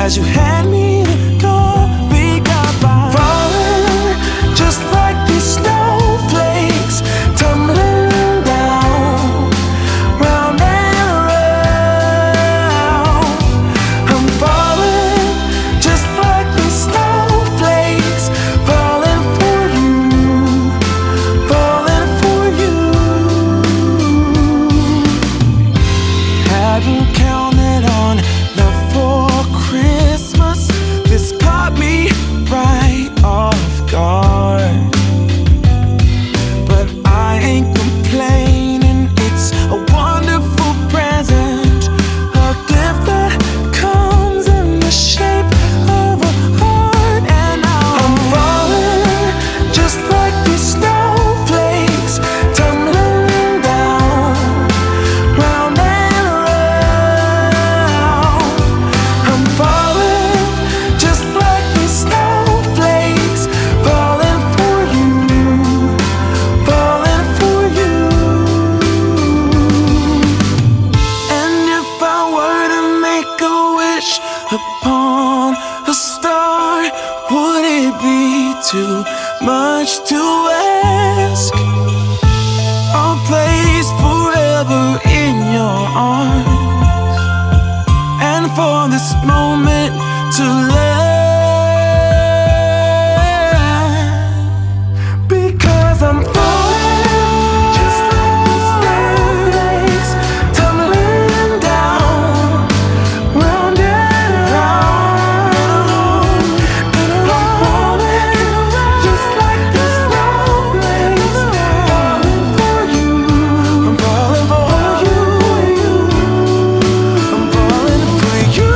as you hand me the door. We got by, falling just like these snowflakes, tumbling down, round and around. I'm falling just like these snowflakes, falling for you, falling for you. Hadn't counted on love for Christmas. This caught me right off guard, but I ain't complaining. It's a wonderful present, a gift that comes in the shape of a heart. And now I'm falling just like these snowflakes, tumbling down, round and around. I'm falling just like these snowflakes, falling for you, falling for you. And if I were to make a wish upon a star, would it be too much to ask? A place forever in your arms, and for this moment to last. Because I'm falling just like these snowflakes, tumbling down, round and round. And I'm falling just like these snowflakes, falling for you. I'm falling for you. I'm falling for you.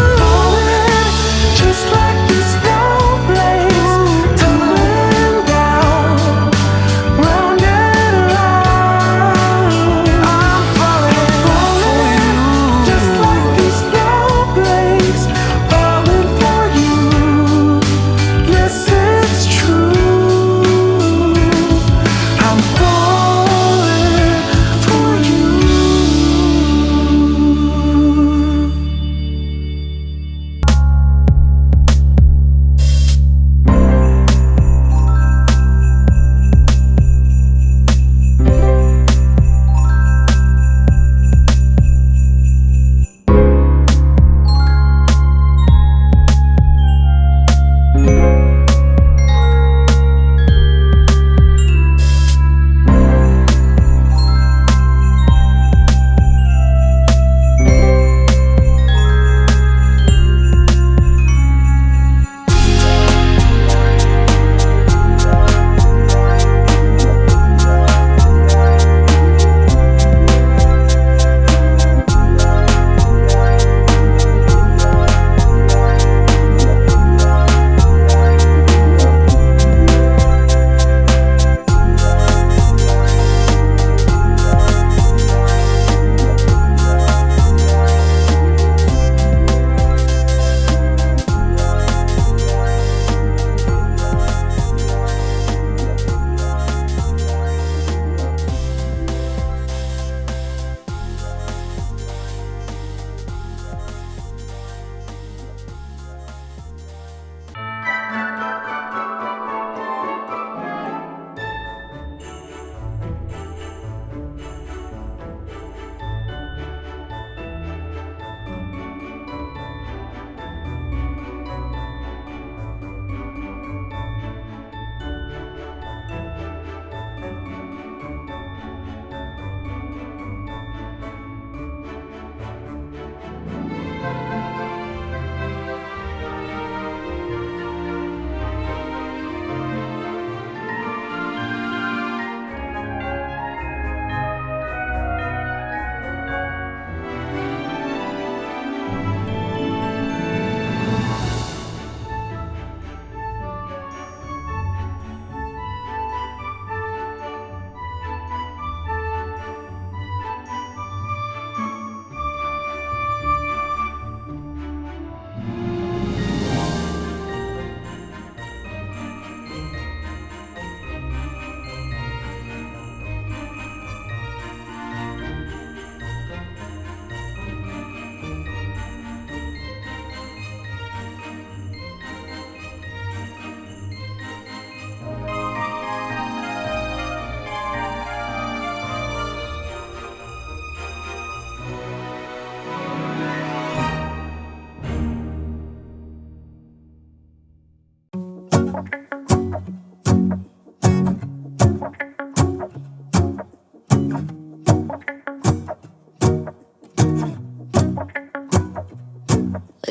Let's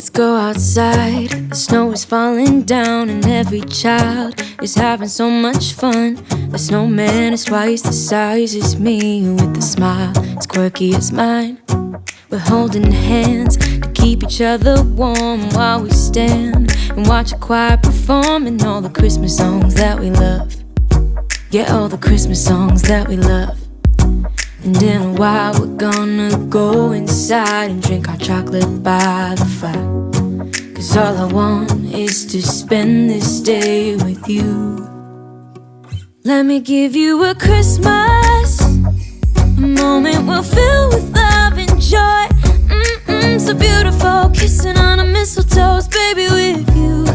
go outside, the snow is falling down and every child is having so much fun. The snowman is twice the size as me, with a smile as quirky as mine. We're holding hands to keep each other warm while we stand and watch a choir performing all the Christmas songs that we love. Yeah, all the Christmas songs that we love. And in a while we're gonna go inside and drink our chocolate by the fire. 'Cause all I want is to spend this day with you. Let me give you a Christmas, a moment we'll fill with love and joy. So beautiful, kissing on a mistletoe, baby, with you.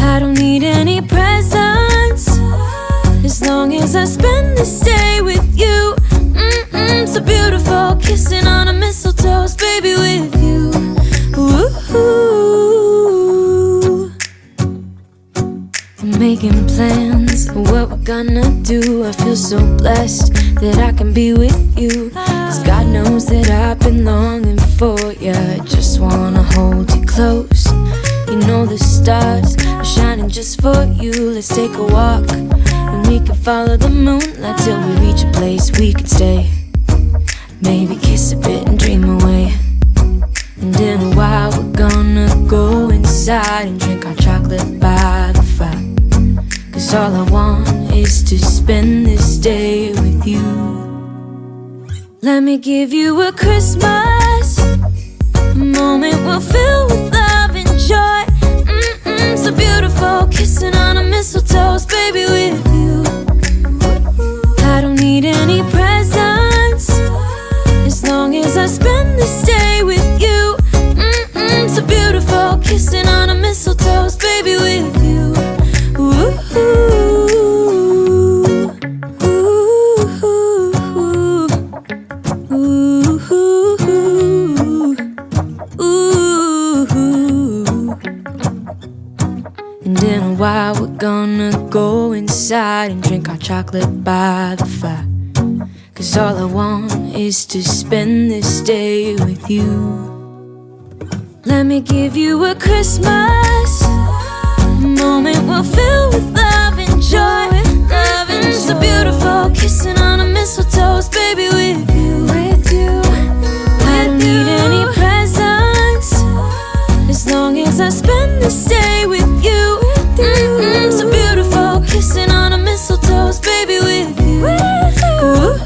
I don't need any presents, as long as I spend this day with you. So beautiful, kissing on a mistletoe, baby, with you. Ooh. I'm making plans of what we're gonna do. I feel so blessed that I can be with you, 'cause God knows that I've been longing for you. I just wanna hold you close. You know the stars are shining just for you. Let's take a walk and we can follow the moonlight till we reach a place we can stay. Maybe kiss a bit and dream away. And in a while we're gonna go inside and drink our chocolate by the fire. 'Cause all I want is to spend this day with you. Let me give you a Christmas, a moment we'll fill with love and joy. So beautiful, kissing on a mistletoe, baby, with you. I don't need any presents, as long as I spend this day with you. So beautiful, kissing on a mistletoe, baby, with you. Ooh. And in a while we're gonna go inside and drink our chocolate by the fire. 'Cause all I want is to spend this day with you. Let me give you a Christmas, a moment we'll fill with love and joy. Love and so beautiful, kissing on a mistletoe, baby, with you. I don't need any presents, as long as I spend this day with you. So beautiful, kissing on a mistletoe, baby, with you. Ooh.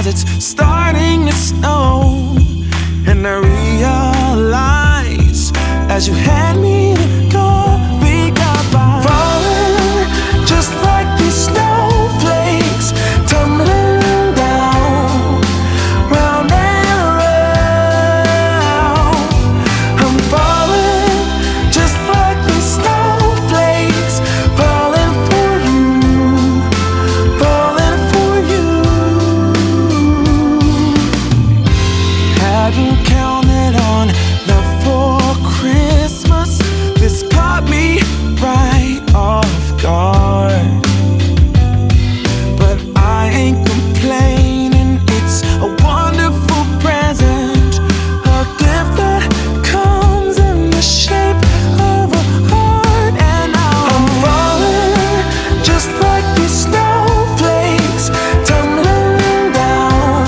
as it's starting to snow. And I realize as you hand me the door, we got by. Falling just like these snowflakes, tumbling down, round and round. I'm falling just like these snowflakes, falling for you, falling for you. Hadn't counted on love for Christmas. This caught me right off guard. But I ain't complaining, it's a wonderful present, a gift that comes in the shape of a heart. And I'm falling just like these snowflakes, tumbling down,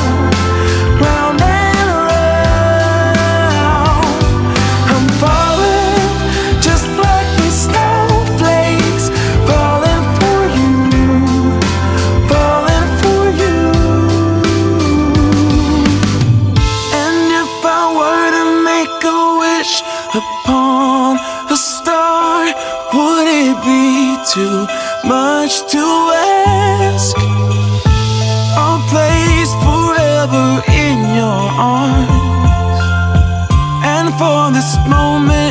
round and round. I'm falling just like these snowflakes, falling for you, falling for you. And if I were to make a wish upon a star, would it be too much to ask? A place forever in your arms, and for this moment